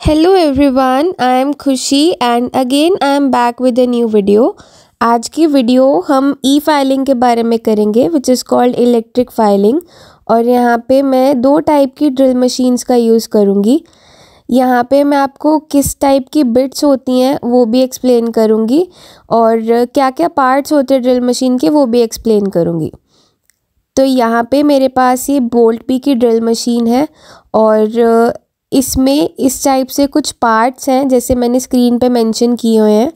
Hello everyone, I am खुशी and again I am back with a new video। आज की video हम ई filing के बारे में करेंगे which is called electric filing. और यहाँ पे मैं दो टाइप की ड्रिल मशीन्स का यूज़ करूँगी। यहाँ पे मैं आपको किस टाइप की बिट्स होती हैं वो भी एक्सप्लेन करूँगी और क्या क्या पार्ट्स होते हैं ड्रिल मशीन के वो भी एक्सप्लेन करूँगी। तो यहाँ पे मेरे पास ये बोल्ट बी की ड्रिल मशीन है और इसमें इस टाइप से कुछ पार्ट्स हैं जैसे मैंने स्क्रीन पे मेंशन किए हुए हैं।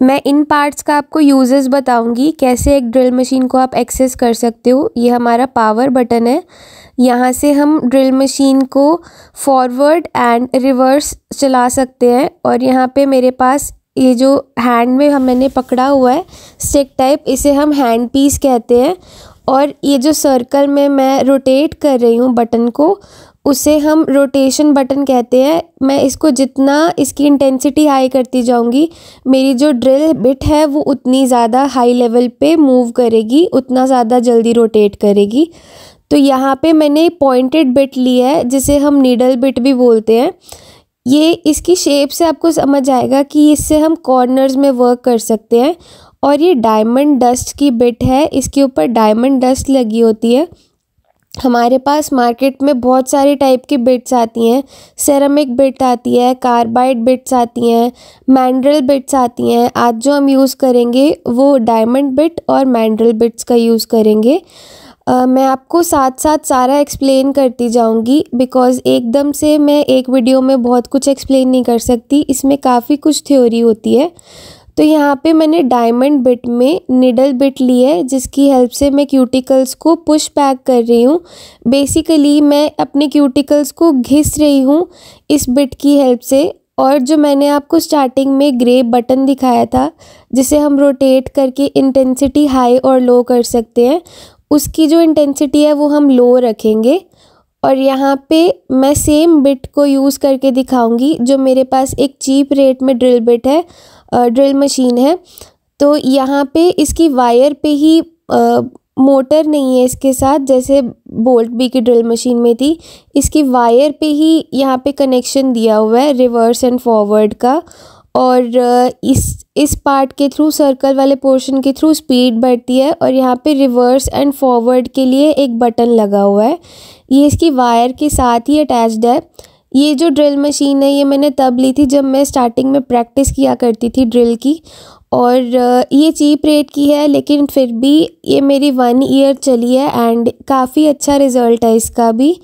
मैं इन पार्ट्स का आपको यूजेस बताऊंगी, कैसे एक ड्रिल मशीन को आप एक्सेस कर सकते हो। ये हमारा पावर बटन है, यहाँ से हम ड्रिल मशीन को फॉरवर्ड एंड रिवर्स चला सकते हैं। और यहाँ पे मेरे पास ये जो हैंड में मैंने पकड़ा हुआ है स्टिक टाइप, इसे हम हैंड पीस कहते हैं। और ये जो सर्कल में मैं रोटेट कर रही हूँ बटन को, उसे हम रोटेशन बटन कहते हैं। मैं इसको जितना इसकी इंटेंसिटी हाई करती जाऊँगी, मेरी जो ड्रिल बिट है वो उतनी ज़्यादा हाई लेवल पे मूव करेगी, उतना ज़्यादा जल्दी रोटेट करेगी। तो यहाँ पे मैंने पॉइंटेड बिट ली है जिसे हम नीडल बिट भी बोलते हैं। ये इसकी शेप से आपको समझ आएगा कि इससे हम कॉर्नर्स में वर्क कर सकते हैं। और ये डायमंड डस्ट की बिट है, इसके ऊपर डायमंड डस्ट लगी होती है। हमारे पास मार्केट में बहुत सारे टाइप की बिट्स आती हैं, सेरामिक बिट आती है, कार्बाइड बिट्स आती हैं, मैंड्रिल बिट्स आती हैं। आज जो हम यूज़ करेंगे वो डायमंड बिट और मैंड्रिल बिट्स का यूज़ करेंगे। मैं आपको साथ साथ सारा एक्सप्लेन करती जाऊंगी बिकॉज़ एकदम से मैं एक वीडियो में बहुत कुछ एक्सप्लेन नहीं कर सकती, इसमें काफ़ी कुछ थ्योरी होती है। तो यहाँ पे मैंने डायमंड बिट में निडल बिट ली है जिसकी हेल्प से मैं क्यूटिकल्स को पुश बैक कर रही हूँ। बेसिकली मैं अपने क्यूटिकल्स को घिस रही हूँ इस बिट की हेल्प से। और जो मैंने आपको स्टार्टिंग में ग्रे बटन दिखाया था जिसे हम रोटेट करके इंटेंसिटी हाई और लो कर सकते हैं, उसकी जो इंटेंसिटी है वो हम लो रखेंगे। और यहाँ पे मैं सेम बिट को यूज़ करके दिखाऊंगी जो मेरे पास एक चीप रेट में ड्रिल बिट है, ड्रिल मशीन है। तो यहाँ पे इसकी वायर पे ही मोटर नहीं है इसके साथ, जैसे बोल्ट बी की ड्रिल मशीन में थी। इसकी वायर पे ही यहाँ पे कनेक्शन दिया हुआ है रिवर्स एंड फॉरवर्ड का। और इस पार्ट के थ्रू, सर्कल वाले पोर्शन के थ्रू स्पीड बढ़ती है। और यहाँ पे रिवर्स एंड फॉरवर्ड के लिए एक बटन लगा हुआ है, ये इसकी वायर के साथ ही अटैच्ड है। ये जो ड्रिल मशीन है ये मैंने तब ली थी जब मैं स्टार्टिंग में प्रैक्टिस किया करती थी ड्रिल की। और ये चीप रेट की है लेकिन फिर भी ये मेरी 1 ईयर चली है एंड काफ़ी अच्छा रिज़ल्ट है इसका भी।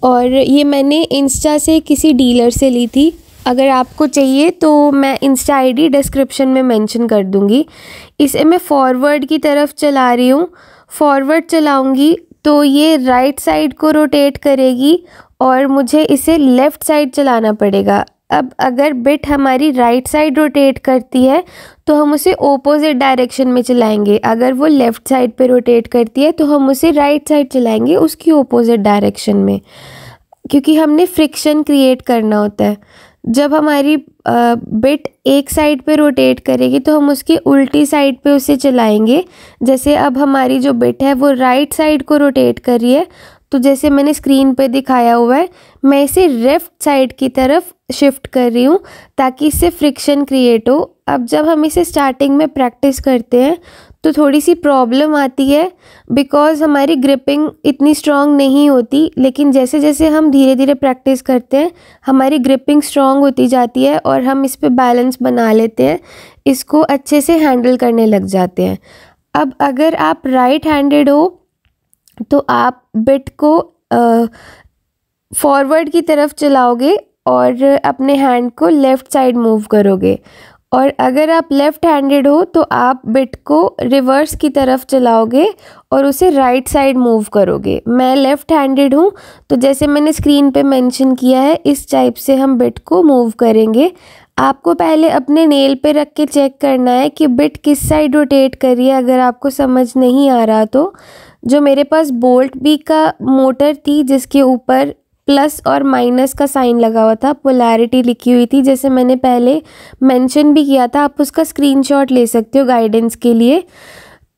और ये मैंने इंस्टा से किसी डीलर से ली थी। अगर आपको चाहिए तो मैं इंस्टा आईडी डिस्क्रिप्शन में मेंशन कर दूँगी। इसे मैं फॉरवर्ड की तरफ चला रही हूँ। फॉरवर्ड चलाऊँगी तो ये राइट साइड को रोटेट करेगी और मुझे इसे लेफ़्ट साइड चलाना पड़ेगा। अब अगर बिट हमारी राइट साइड रोटेट करती है तो हम उसे ओपोजिट डायरेक्शन में चलाएंगे। अगर वो लेफ़्ट साइड पे रोटेट करती है तो हम उसे राइट साइड चलाएंगे, उसकी ओपोजिट डायरेक्शन में, क्योंकि हमने फ्रिक्शन क्रिएट करना होता है। जब हमारी बिट एक साइड पे रोटेट करेगी तो हम उसकी उल्टी साइड पे उसे चलाएंगे। जैसे अब हमारी जो बिट है वो राइट साइड को रोटेट कर रही है, तो जैसे मैंने स्क्रीन पे दिखाया हुआ है, मैं इसे लेफ्ट साइड की तरफ शिफ्ट कर रही हूँ ताकि इससे फ्रिक्शन क्रिएट हो। अब जब हम इसे स्टार्टिंग में प्रैक्टिस करते हैं तो थोड़ी सी प्रॉब्लम आती है बिकॉज़ हमारी ग्रिपिंग इतनी स्ट्रॉन्ग नहीं होती। लेकिन जैसे जैसे हम धीरे धीरे प्रैक्टिस करते हैं हमारी ग्रिपिंग स्ट्रॉन्ग होती जाती है और हम इस पे बैलेंस बना लेते हैं, इसको अच्छे से हैंडल करने लग जाते हैं। अब अगर आप राइट हैंडेड हो तो आप बिट को फॉरवर्ड की तरफ चलाओगे और अपने हैंड को लेफ़्ट साइड मूव करोगे। और अगर आप लेफ़्ट हैंडेड हो तो आप बिट को रिवर्स की तरफ चलाओगे और उसे राइट साइड मूव करोगे। मैं लेफ़्ट हैंडेड हूँ तो जैसे मैंने स्क्रीन पे मेंशन किया है इस टाइप से हम बिट को मूव करेंगे। आपको पहले अपने नेल पे रख के चेक करना है कि बिट किस साइड रोटेट कर रही है। अगर आपको समझ नहीं आ रहा तो जो मेरे पास बोल्ट बी का मोटर थी जिसके ऊपर प्लस और माइनस का साइन लगा हुआ था, पोलैरिटी लिखी हुई थी, जैसे मैंने पहले मेंशन भी किया था, आप उसका स्क्रीनशॉट ले सकते हो गाइडेंस के लिए।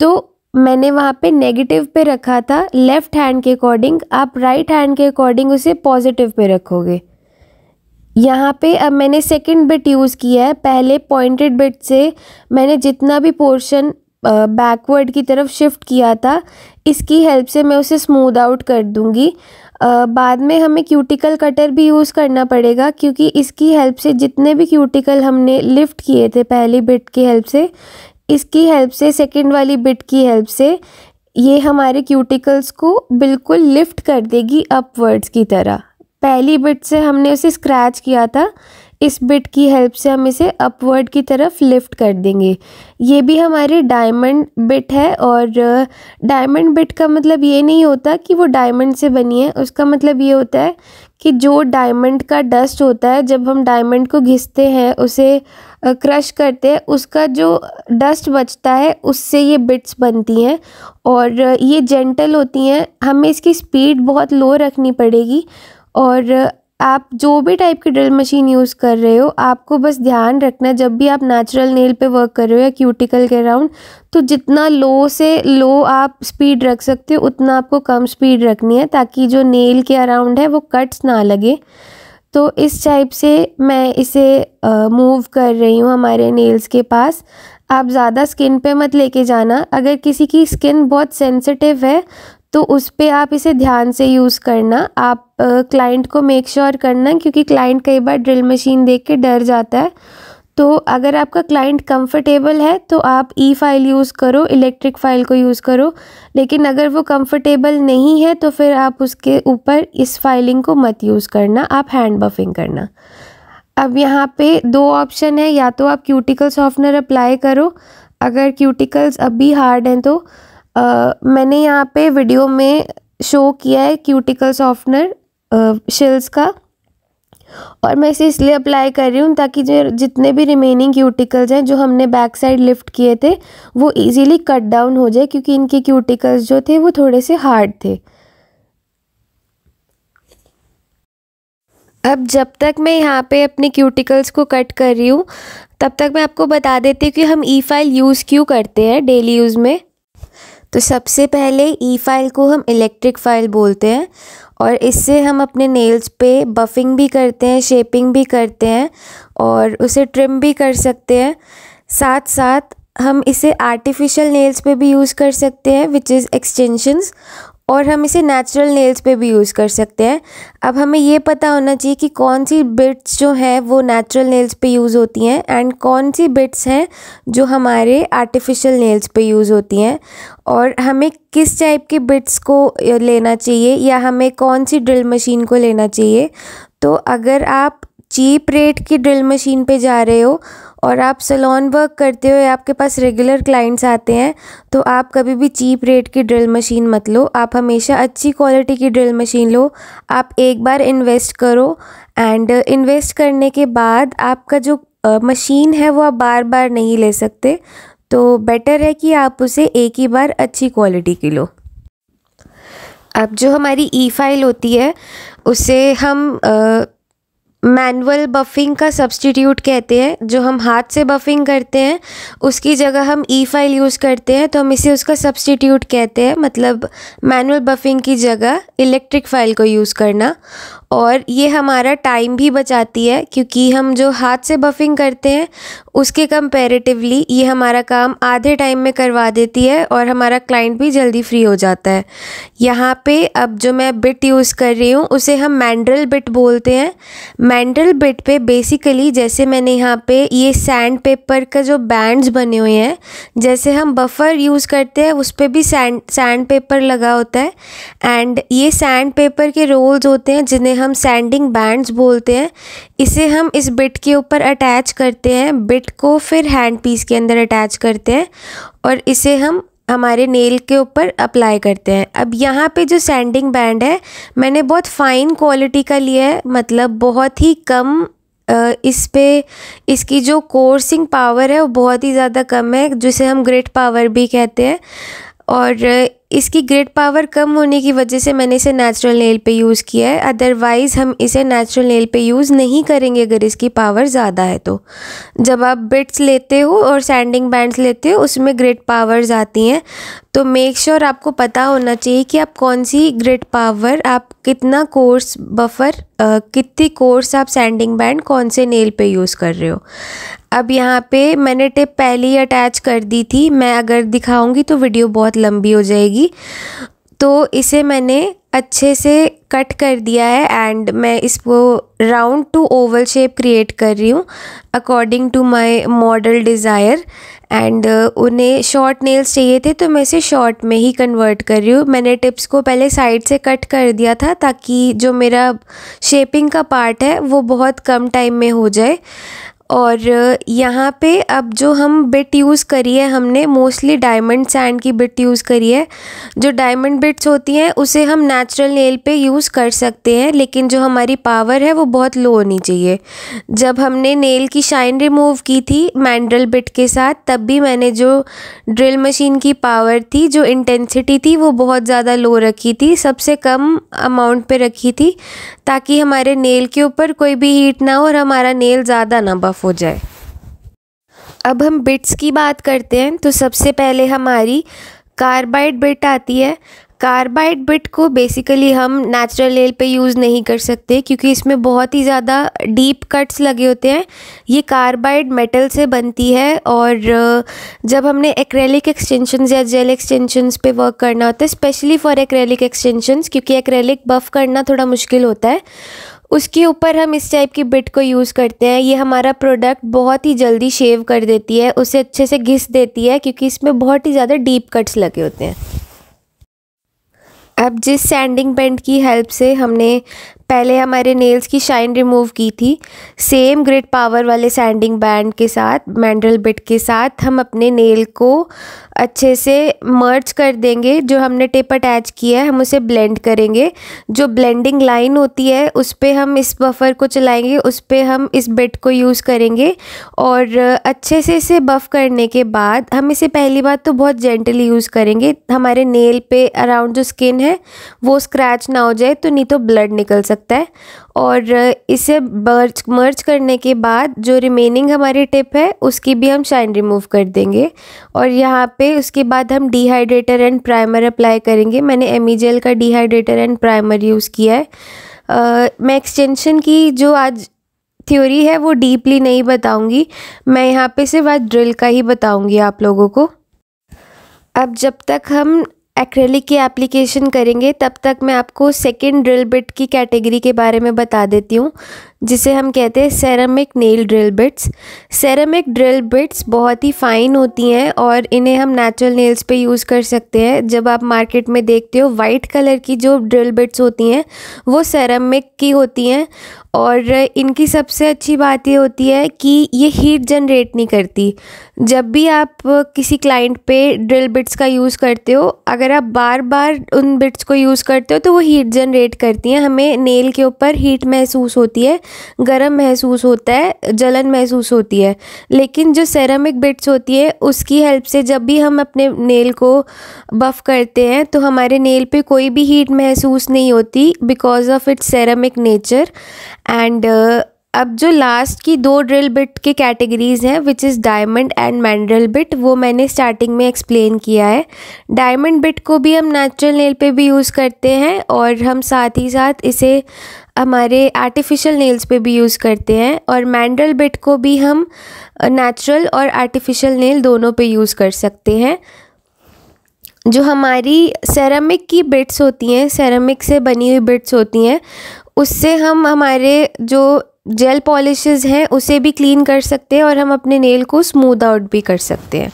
तो मैंने वहाँ पे नेगेटिव पे रखा था लेफ़्ट हैंड के अकॉर्डिंग, आप राइट हैंड के अकॉर्डिंग उसे पॉजिटिव पे रखोगे। यहाँ पे अब मैंने सेकंड बिट यूज़ किया है। पहले पॉइंटेड बिट से मैंने जितना भी पोर्शन बैकवर्ड की तरफ शिफ्ट किया था, इसकी हेल्प से मैं उसे स्मूथ आउट कर दूँगी। बाद में हमें क्यूटिकल कटर भी यूज़ करना पड़ेगा, क्योंकि इसकी हेल्प से जितने भी क्यूटिकल हमने लिफ्ट किए थे पहली बिट की हेल्प से, इसकी हेल्प से, सेकंड वाली बिट की हेल्प से ये हमारे क्यूटिकल्स को बिल्कुल लिफ्ट कर देगी अपवर्ड्स की तरह। पहली बिट से हमने उसे स्क्रैच किया था, इस बिट की हेल्प से हम इसे अपवर्ड की तरफ लिफ्ट कर देंगे। ये भी हमारी डायमंड बिट है, और डायमंड बिट का मतलब ये नहीं होता कि वो डायमंड से बनी है। उसका मतलब ये होता है कि जो डायमंड का डस्ट होता है, जब हम डायमंड को घिसते हैं, उसे क्रश करते हैं, उसका जो डस्ट बचता है उससे ये बिट्स बनती हैं, और ये जेंटल होती हैं। हमें इसकी स्पीड बहुत लो रखनी पड़ेगी। और आप जो भी टाइप की ड्रिल मशीन यूज़ कर रहे हो, आपको बस ध्यान रखना, जब भी आप नेचुरल नेल पे वर्क कर रहे हो या क्यूटिकल के अराउंड, तो जितना लो से लो आप स्पीड रख सकते हो उतना आपको कम स्पीड रखनी है, ताकि जो नेल के अराउंड है वो कट्स ना लगे। तो इस टाइप से मैं इसे मूव कर रही हूँ हमारे नेल्स के पास। आप ज़्यादा स्किन पे मत लेके जाना। अगर किसी की स्किन बहुत सेंसिटिव है तो उस पे आप इसे ध्यान से यूज़ करना। आप क्लाइंट को मेक श्योर करना, क्योंकि क्लाइंट कई बार ड्रिल मशीन देख के डर जाता है। तो अगर आपका क्लाइंट कंफर्टेबल है तो आप ई फाइल यूज़ करो, इलेक्ट्रिक फाइल को यूज़ करो। लेकिन अगर वो कंफर्टेबल नहीं है तो फिर आप उसके ऊपर इस फाइलिंग को मत यूज़ करना, आप हैंड बफिंग करना। अब यहाँ पे दो ऑप्शन है, या तो आप क्यूटिकल सॉफ्टनर अप्लाई करो। अगर क्यूटिकल्स अभी हार्ड हैं तो मैंने यहाँ पे वीडियो में शो किया है क्यूटिकल सॉफ्टनर शिल्स का, और मैं इसे इसलिए अप्लाई कर रही हूँ ताकि जो जितने भी रिमेनिंग क्यूटिकल्स हैं जो हमने बैक साइड लिफ्ट किए थे वो इजीली कट डाउन हो जाए, क्योंकि इनके क्यूटिकल्स जो थे वो थोड़े से हार्ड थे। अब जब तक मैं यहाँ पे अपने क्यूटिकल्स को कट कर रही हूँ, तब तक मैं आपको बता देती हूँ कि हम ई फाइल यूज़ क्यों करते हैं डेली यूज़ में। तो सबसे पहले ई फाइल को हम इलेक्ट्रिक फाइल बोलते हैं, और इससे हम अपने नेल्स पे बफिंग भी करते हैं, शेपिंग भी करते हैं, और उसे ट्रिम भी कर सकते हैं। साथ साथ हम इसे आर्टिफिशियल नेल्स पे भी यूज़ कर सकते हैं, विच इज़ एक्सटेंशंस, और हम इसे नेचुरल नेल्स पे भी यूज़ कर सकते हैं। अब हमें ये पता होना चाहिए कि कौन सी बिट्स जो हैं वो नेचुरल नेल्स पे यूज़ होती हैं, एंड कौन सी बिट्स हैं जो हमारे आर्टिफिशियल नेल्स पे यूज़ होती हैं, और हमें किस टाइप के बिट्स को लेना चाहिए, या हमें कौन सी ड्रिल मशीन को लेना चाहिए। तो अगर आप चीप रेट की ड्रिल मशीन पे जा रहे हो और आप सैलून वर्क करते हो या आपके पास रेगुलर क्लाइंट्स आते हैं, तो आप कभी भी चीप रेट की ड्रिल मशीन मत लो। आप हमेशा अच्छी क्वालिटी की ड्रिल मशीन लो। आप एक बार इन्वेस्ट करो, एंड इन्वेस्ट करने के बाद आपका जो मशीन है वो आप बार बार नहीं ले सकते। तो बेटर है कि आप उसे एक ही बार अच्छी क्वालिटी की लो। अब जो हमारी ई फाइल होती है उसे हम मैनुअल बफिंग का सब्स्टिट्यूट कहते हैं। जो हम हाथ से बफिंग करते हैं उसकी जगह हम ई फाइल यूज़ करते हैं, तो हम इसे उसका सब्स्टिट्यूट कहते हैं। मतलब मैनुअल बफिंग की जगह इलेक्ट्रिक फाइल को यूज़ करना, और ये हमारा टाइम भी बचाती है, क्योंकि हम जो हाथ से बफिंग करते हैं उसके कंपैरेटिवली ये हमारा काम आधे टाइम में करवा देती है, और हमारा क्लाइंट भी जल्दी फ्री हो जाता है। यहाँ पे अब जो मैं बिट यूज़ कर रही हूँ उसे हम मैंड्रिल बिट बोलते हैं। मैंड्रिल बिट पे बेसिकली, जैसे मैंने यहाँ पे ये सैंड पेपर का जो बैंड्स बने हुए हैं, जैसे हम बफर यूज़ करते हैं उस पर भी सैंड पेपर लगा होता है, एंड ये सैंड पेपर के रोल्स होते हैं जिन्हें हम सैंडिंग बैंड्स बोलते हैं। इसे हम इस बिट के ऊपर अटैच करते हैं, बिट को फिर हैंड पीस के अंदर अटैच करते हैं, और इसे हम हमारे नेल के ऊपर अप्लाई करते हैं। अब यहाँ पे जो सैंडिंग बैंड है मैंने बहुत फ़ाइन क्वालिटी का लिया है, मतलब बहुत ही कम इस पे इसकी जो कोर्सिंग पावर है वो बहुत ही ज़्यादा कम है, जिसे हम ग्रिट पावर भी कहते हैं। और इसकी ग्रिट पावर कम होने की वजह से मैंने इसे नेचुरल नेल पे यूज़ किया है। अदरवाइज़ हम इसे नेचुरल नेल पे यूज़ नहीं करेंगे अगर इसकी पावर ज़्यादा है। तो जब आप बिट्स लेते हो और सैंडिंग बैंड्स लेते हो उसमें ग्रिट पावर्स आती हैं, तो मेक श्योर आपको पता होना चाहिए कि आप कौन सी ग्रिड पावर, आप कितना कोर्स बफर, कितनी कोर्स आप सैंडिंग बैंड कौन से नेल पे यूज़ कर रहे हो। अब यहाँ पे मैंने टिप पहले ही अटैच कर दी थी, मैं अगर दिखाऊंगी तो वीडियो बहुत लंबी हो जाएगी। तो इसे मैंने अच्छे से कट कर दिया है एंड मैं इसको round to oval shape create कर रही हूँ according to my model desire. And उन्हें शॉर्ट नेल्स चाहिए थे तो मैं इसे शॉर्ट में ही कन्वर्ट कर रही हूँ। मैंने टिप्स को पहले साइड से कट कर दिया था ताकि जो मेरा शेपिंग का पार्ट है वो बहुत कम टाइम में हो जाए। और यहाँ पे अब जो हम बिट यूज़ करी है, हमने मोस्टली डायमंड सैंड की बिट यूज़ करी है। जो डायमंड बिट्स होती हैं उसे हम नेचुरल नेल पे यूज़ कर सकते हैं, लेकिन जो हमारी पावर है वो बहुत लो होनी चाहिए। जब हमने नेल की शाइन रिमूव की थी मैंड्रल बिट के साथ, तब भी मैंने जो ड्रिल मशीन की पावर थी, जो इंटेंसिटी थी, वो बहुत ज़्यादा लो रखी थी, सबसे कम अमाउंट पे रखी थी ताकि हमारे नेल के ऊपर कोई भी हीट ना हो और हमारा नेल ज़्यादा ना बफ हो जाए। अब हम बिट्स की बात करते हैं तो सबसे पहले हमारी कार्बाइड बिट आती है। कार्बाइड बिट को बेसिकली हम नेचुरल नेल पे यूज़ नहीं कर सकते क्योंकि इसमें बहुत ही ज़्यादा डीप कट्स लगे होते हैं। ये कार्बाइड मेटल से बनती है और जब हमने एक्रेलिक एक्सटेंशंस या जेल एक्सटेंशंस पे वर्क करना होता है, स्पेशली फॉर एक्रेलिक एक्सटेंशंस, क्योंकि एक्रेलिक बफ़ करना थोड़ा मुश्किल होता है, उसके ऊपर हम इस टाइप की बिट को यूज़ करते हैं। ये हमारा प्रोडक्ट बहुत ही जल्दी शेव कर देती है, उसे अच्छे से घिस देती है क्योंकि इसमें बहुत ही ज़्यादा डीप कट्स लगे होते हैं। अब जिस सैंडिंग बैंड की हेल्प से हमने पहले हमारे नेल्स की शाइन रिमूव की थी, सेम ग्रिड पावर वाले सैंडिंग बैंड के साथ, मैंड्रल बिट के साथ, हम अपने नेल को अच्छे से मर्ज कर देंगे। जो हमने टिप अटैच किया है हम उसे ब्लेंड करेंगे। जो ब्लेंडिंग लाइन होती है उस पर हम इस बफर को चलाएंगे, उस पर हम इस बिट को यूज़ करेंगे और अच्छे से इसे बफ़ करने के बाद हम इसे पहली बात तो बहुत जेंटली यूज़ करेंगे, हमारे नेल पे अराउंड जो स्किन है वो स्क्रैच ना हो जाए, तो नहीं तो ब्लड निकल सकता है। और इसे मर्ज करने के बाद जो रिमेनिंग हमारी टिप है उसकी भी हम शाइन रिमूव कर देंगे और यहाँ पे उसके बाद हम डिहाइड्रेटर एंड प्राइमर अप्लाई करेंगे। मैंने एमीजेल का डिहाइड्रेटर एंड प्राइमर यूज़ किया है। मैं एक्सटेंशन की जो आज थ्योरी है वो डीपली नहीं बताऊंगी, मैं यहाँ पे सिर्फ आज ड्रिल का ही बताऊंगी आप लोगों को। अब जब तक हम एक्रेलिक की एप्लीकेशन करेंगे तब तक मैं आपको सेकंड ड्रिल बिट की कैटेगरी के बारे में बता देती हूँ, जिसे हम कहते हैं ceramic nail drill bits. Ceramic drill bits बहुत ही फ़ाइन होती हैं और इन्हें हम नेचुरल नेल्स पे यूज़ कर सकते हैं। जब आप मार्केट में देखते हो वाइट कलर की जो ड्रिल बिट्स होती हैं वो सेरामिक की होती हैं और इनकी सबसे अच्छी बात ये होती है कि ये हीट जनरेट नहीं करती। जब भी आप किसी क्लाइंट पे ड्रिल बिट्स का यूज़ करते हो, अगर आप बार बार उन बिट्स को यूज़ करते हो तो वो हीट जनरेट करती हैं, हमें नेल के ऊपर हीट महसूस होती है, गरम महसूस होता है, जलन महसूस होती है। लेकिन जो सेरामिक बिट्स होती है उसकी हेल्प से जब भी हम अपने नेल को बफ़ करते हैं तो हमारे नेल पे कोई भी हीट महसूस नहीं होती because of its ceramic nature. And अब जो लास्ट की दो ड्रिल बिट के कैटेगरीज़ हैं which is diamond and mandrel bit, वो मैंने स्टार्टिंग में एक्सप्लेन किया है। डायमंड बिट को भी हम नेचुरल नेल पे भी यूज़ करते हैं और हम साथ ही साथ इसे हमारे आर्टिफिशियल नेल्स पे भी यूज़ करते हैं और मैंड्रल बिट को भी हम नेचुरल और आर्टिफिशियल नेल दोनों पे यूज़ कर सकते हैं। जो हमारी सेरामिक की बिट्स होती हैं, सेरामिक से बनी हुई बिट्स होती हैं, उससे हम हमारे जो जेल पॉलिशेस हैं उसे भी क्लीन कर सकते हैं और हम अपने नेल को स्मूथ आउट भी कर सकते हैं।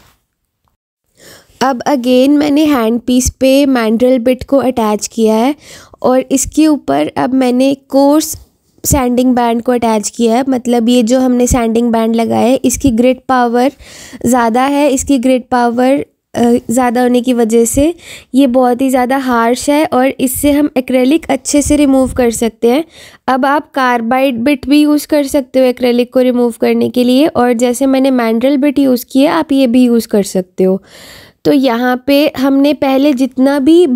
अब अगेन मैंने हैंड पीस पे मैंड्रल बिट को अटैच किया है और इसके ऊपर अब मैंने कोर्स सैंडिंग बैंड को अटैच किया है। मतलब ये जो हमने सैंडिंग बैंड लगाया है इसकी ग्रिड पावर ज़्यादा है, इसकी ग्रिड पावर ज़्यादा होने की वजह से ये बहुत ही ज़्यादा हार्श है और इससे हम एक्रेलिक अच्छे से रिमूव कर सकते हैं। अब आप कार्बाइड बिट भी यूज़ कर सकते हो एक्रेलिक को रिमूव करने के लिए, और जैसे मैंने मैंड्रल बिट यूज़ किया आप ये भी यूज़ कर सकते हो। तो यहाँ पे हमने पहले जितना भी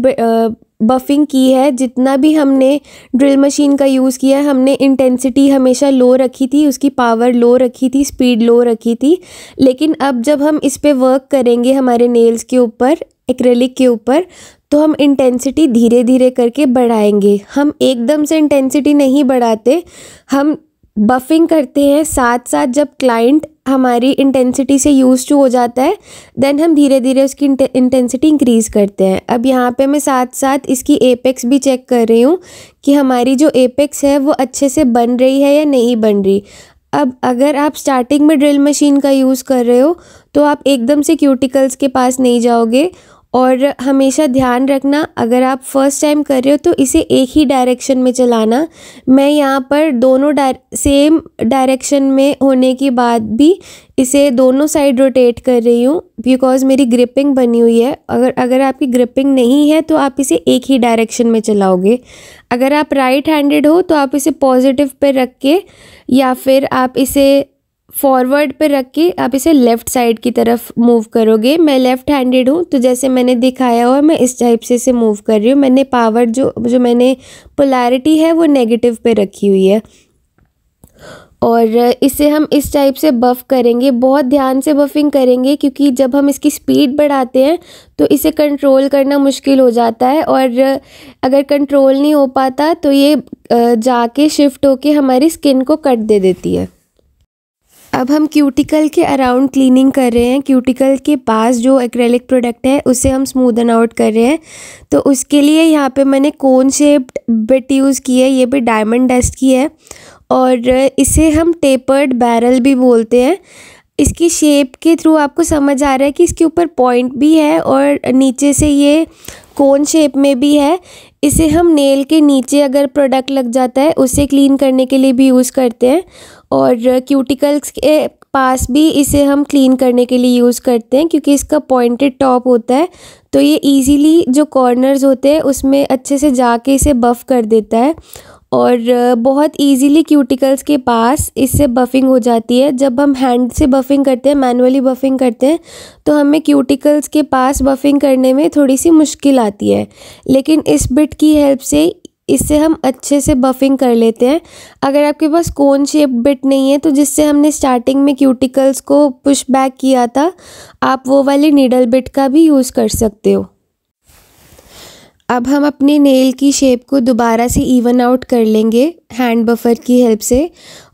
बफिंग की है, जितना भी हमने ड्रिल मशीन का यूज़ किया है, हमने इंटेंसिटी हमेशा लो रखी थी, उसकी पावर लो रखी थी, स्पीड लो रखी थी। लेकिन अब जब हम इस पे वर्क करेंगे हमारे नेल्स के ऊपर, एक्रेलिक के ऊपर, तो हम इंटेंसिटी धीरे धीरे करके बढ़ाएंगे। हम एकदम से इंटेंसिटी नहीं बढ़ाते, हम बफिंग करते हैं साथ साथ। जब क्लाइंट हमारी इंटेंसिटी से यूज़ टू हो जाता है, देन हम धीरे धीरे उसकी इंटेंसिटी इंक्रीज़ करते हैं। अब यहाँ पे मैं साथ साथ इसकी एपेक्स भी चेक कर रही हूँ कि हमारी जो एपेक्स है वो अच्छे से बन रही है या नहीं बन रही। अब अगर आप स्टार्टिंग में ड्रिल मशीन का यूज़ कर रहे हो तो आप एकदम से क्यूटिकल्स के पास नहीं जाओगे। और हमेशा ध्यान रखना, अगर आप फर्स्ट टाइम कर रहे हो तो इसे एक ही डायरेक्शन में चलाना। मैं यहाँ पर दोनों सेम डायरेक्शन में होने के बाद भी इसे दोनों साइड रोटेट कर रही हूँ, बिकॉज़ मेरी ग्रिपिंग बनी हुई है। अगर आपकी ग्रिपिंग नहीं है तो आप इसे एक ही डायरेक्शन में चलाओगे। अगर आप राइट हैंडेड हो तो आप इसे पॉजिटिव पे रख के या फिर आप इसे फॉरवर्ड पे रख के आप इसे लेफ़्ट साइड की तरफ मूव करोगे। मैं लेफ़्ट हैंडेड हूँ तो जैसे मैंने दिखाया हुआ मैं इस टाइप से इसे मूव कर रही हूँ। मैंने पावर जो मैंने पोलैरिटी है वो नेगेटिव पे रखी हुई है और इसे हम इस टाइप से बफ़ करेंगे। बहुत ध्यान से बफ़िंग करेंगे क्योंकि जब हम इसकी स्पीड बढ़ाते हैं तो इसे कंट्रोल करना मुश्किल हो जाता है और अगर कंट्रोल नहीं हो पाता तो ये जाके शिफ्ट होके हमारी स्किन को कट दे देती है। अब हम क्यूटिकल के अराउंड क्लीनिंग कर रहे हैं। क्यूटिकल के पास जो एक्रेलिक प्रोडक्ट है उसे हम स्मूदन आउट कर रहे हैं। तो उसके लिए यहाँ पे मैंने कोन शेप्ड बिट यूज़ की है, ये भी डायमंड डस्ट की है और इसे हम टेपर्ड बैरल भी बोलते हैं। इसकी शेप के थ्रू आपको समझ आ रहा है कि इसके ऊपर पॉइंट भी है और नीचे से ये कोन शेप में भी है। इसे हम नेल के नीचे अगर प्रोडक्ट लग जाता है उसे क्लीन करने के लिए भी यूज़ करते हैं और क्यूटिकल्स के पास भी इसे हम क्लीन करने के लिए यूज़ करते हैं क्योंकि इसका पॉइंटेड टॉप होता है तो ये इजीली जो कॉर्नर्स होते हैं उसमें अच्छे से जाके इसे बफ़ कर देता है और बहुत इजीली क्यूटिकल्स के पास इससे बफ़िंग हो जाती है। जब हम हैंड से बफ़िंग करते हैं, मैनुअली बफ़िंग करते हैं, तो हमें क्यूटिकल्स के पास बफ़िंग करने में थोड़ी सी मुश्किल आती है, लेकिन इस बिट की हेल्प से इससे हम अच्छे से बफ़िंग कर लेते हैं। अगर आपके पास कोन शेप बिट नहीं है तो जिससे हमने स्टार्टिंग में क्यूटिकल्स को पुश बैक किया था, आप वो वाली नीडल बिट का भी यूज़ कर सकते हो। अब हम अपने नेल की शेप को दोबारा से इवन आउट कर लेंगे हैंड बफर की हेल्प से।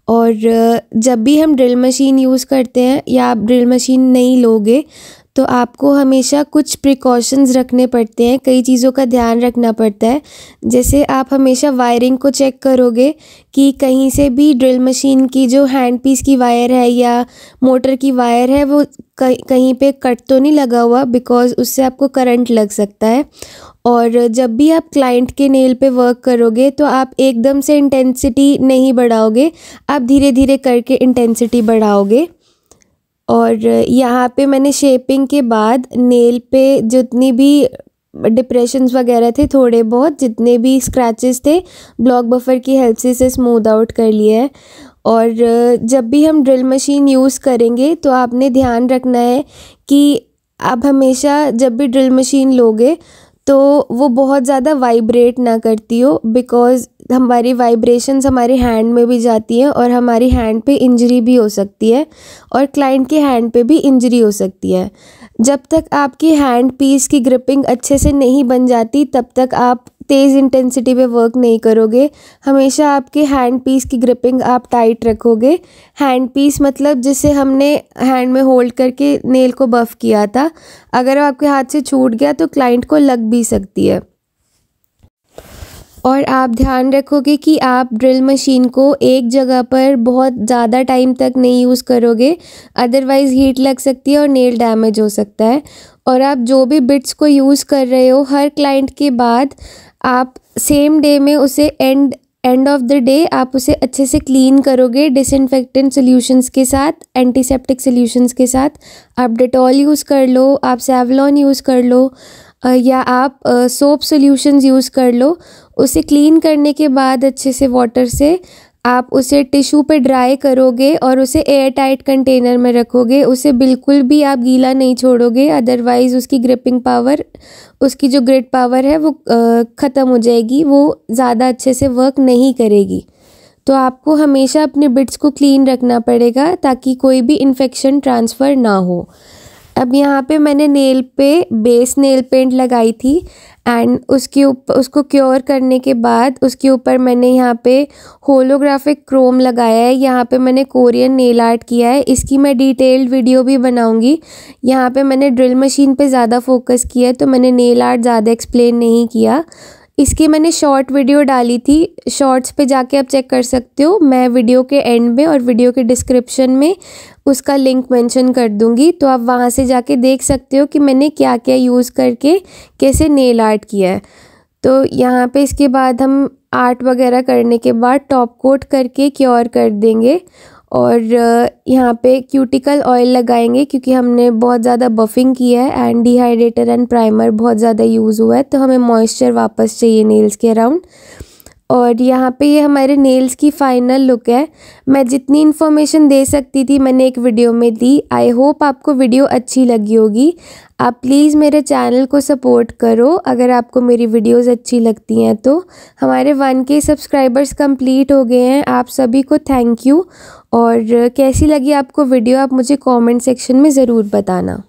और जब भी हम ड्रिल मशीन यूज़ करते हैं या आप ड्रिल मशीन नहीं लोगे तो आपको हमेशा कुछ प्रिकॉशंस रखने पड़ते हैं, कई चीज़ों का ध्यान रखना पड़ता है। जैसे आप हमेशा वायरिंग को चेक करोगे कि कहीं से भी ड्रिल मशीन की जो हैंड पीस की वायर है या मोटर की वायर है वो कहीं पे कट तो नहीं लगा हुआ, बिकॉज़ उससे आपको करंट लग सकता है। और जब भी आप क्लाइंट के नेल पे वर्क करोगे तो आप एकदम से इंटेंसिटी नहीं बढ़ाओगे, आप धीरे धीरे करके इंटेंसिटी बढ़ाओगे। और यहाँ पे मैंने शेपिंग के बाद नेल पे जितनी भी डिप्रेशंस वगैरह थे, थोड़े बहुत जितने भी स्क्रैचेस थे, ब्लॉक बफर की हेल्प से इसे स्मूथ आउट कर लिया है। और जब भी हम ड्रिल मशीन यूज़ करेंगे तो आपने ध्यान रखना है कि आप हमेशा जब भी ड्रिल मशीन लोगे तो वो बहुत ज़्यादा वाइब्रेट ना करती हो, बिकॉज़ हमारी वाइब्रेशंस हमारे हैंड में भी जाती हैं और हमारी हैंड पे इंजरी भी हो सकती है और क्लाइंट के हैंड पे भी इंजरी हो सकती है। जब तक आपकी हैंड पीस की ग्रिपिंग अच्छे से नहीं बन जाती तब तक आप तेज़ इंटेंसिटी पे वर्क नहीं करोगे। हमेशा आपके हैंड पीस की ग्रिपिंग आप टाइट रखोगे। हैंड पीस मतलब जिसे हमने हैंड में होल्ड करके नेल को बफ़ किया था, अगर आपके हाथ से छूट गया तो क्लाइंट को लग भी सकती है। और आप ध्यान रखोगे कि आप ड्रिल मशीन को एक जगह पर बहुत ज़्यादा टाइम तक नहीं यूज़ करोगे, अदरवाइज़ हीट लग सकती है और नेल डैमेज हो सकता है। और आप जो भी बिट्स को यूज़ कर रहे हो, हर क्लाइंट के बाद आप सेम डे में उसे एंड ऑफ द डे आप उसे अच्छे से क्लीन करोगे डिसइंफेक्टेंट सॉल्यूशंस के साथ, एंटीसेप्टिक सॉल्यूशंस के साथ। आप डेटॉल यूज़ कर लो, आप सेवलॉन यूज़ कर लो या आप सोप सॉल्यूशंस यूज़ कर लो। उसे क्लीन करने के बाद अच्छे से वाटर से आप उसे टिश्यू पे ड्राई करोगे और उसे एयर टाइट कंटेनर में रखोगे, उसे बिल्कुल भी आप गीला नहीं छोड़ोगे, अदरवाइज़ उसकी ग्रिपिंग पावर, उसकी जो ग्रिप पावर है वो ख़त्म हो जाएगी, वो ज़्यादा अच्छे से वर्क नहीं करेगी। तो आपको हमेशा अपने बिट्स को क्लीन रखना पड़ेगा ताकि कोई भी इन्फेक्शन ट्रांसफ़र ना हो। अब यहाँ पे मैंने नेल पे बेस नेल पेंट लगाई थी एंड उसके ऊपर उसको क्योर करने के बाद उसके ऊपर मैंने यहाँ पे होलोग्राफिक क्रोम लगाया है। यहाँ पे मैंने कोरियन नेल आर्ट किया है, इसकी मैं डिटेल्ड वीडियो भी बनाऊँगी। यहाँ पे मैंने ड्रिल मशीन पे ज़्यादा फोकस किया है तो मैंने नेल आर्ट ज़्यादा एक्सप्लेन नहीं किया। इसकी मैंने शॉर्ट वीडियो डाली थी, शॉर्ट्स पे जाके आप चेक कर सकते हो। मैं वीडियो के एंड में और वीडियो के डिस्क्रिप्शन में उसका लिंक मेंशन कर दूंगी, तो आप वहाँ से जाके देख सकते हो कि मैंने क्या क्या यूज़ करके कैसे नेल आर्ट किया है। तो यहाँ पे इसके बाद हम आर्ट वगैरह करने के बाद टॉप कोट करके क्योर कर देंगे और यहाँ पे क्यूटिकल ऑयल लगाएंगे क्योंकि हमने बहुत ज़्यादा बफिंग किया है एंड डिहाइड्रेटर एंड प्राइमर बहुत ज़्यादा यूज़ हुआ है, तो हमें मॉइस्चर वापस चाहिए नेल्स के अराउंड। और यहाँ पे ये हमारे नेल्स की फ़ाइनल लुक है। मैं जितनी इन्फॉर्मेशन दे सकती थी मैंने एक वीडियो में दी। आई होप आपको वीडियो अच्छी लगी होगी। आप प्लीज़ मेरे चैनल को सपोर्ट करो अगर आपको मेरी वीडियोस अच्छी लगती हैं तो। हमारे 1K सब्सक्राइबर्स कंप्लीट हो गए हैं, आप सभी को थैंक यू। और कैसी लगी आपको वीडियो आप मुझे कमेंट सेक्शन में ज़रूर बताना।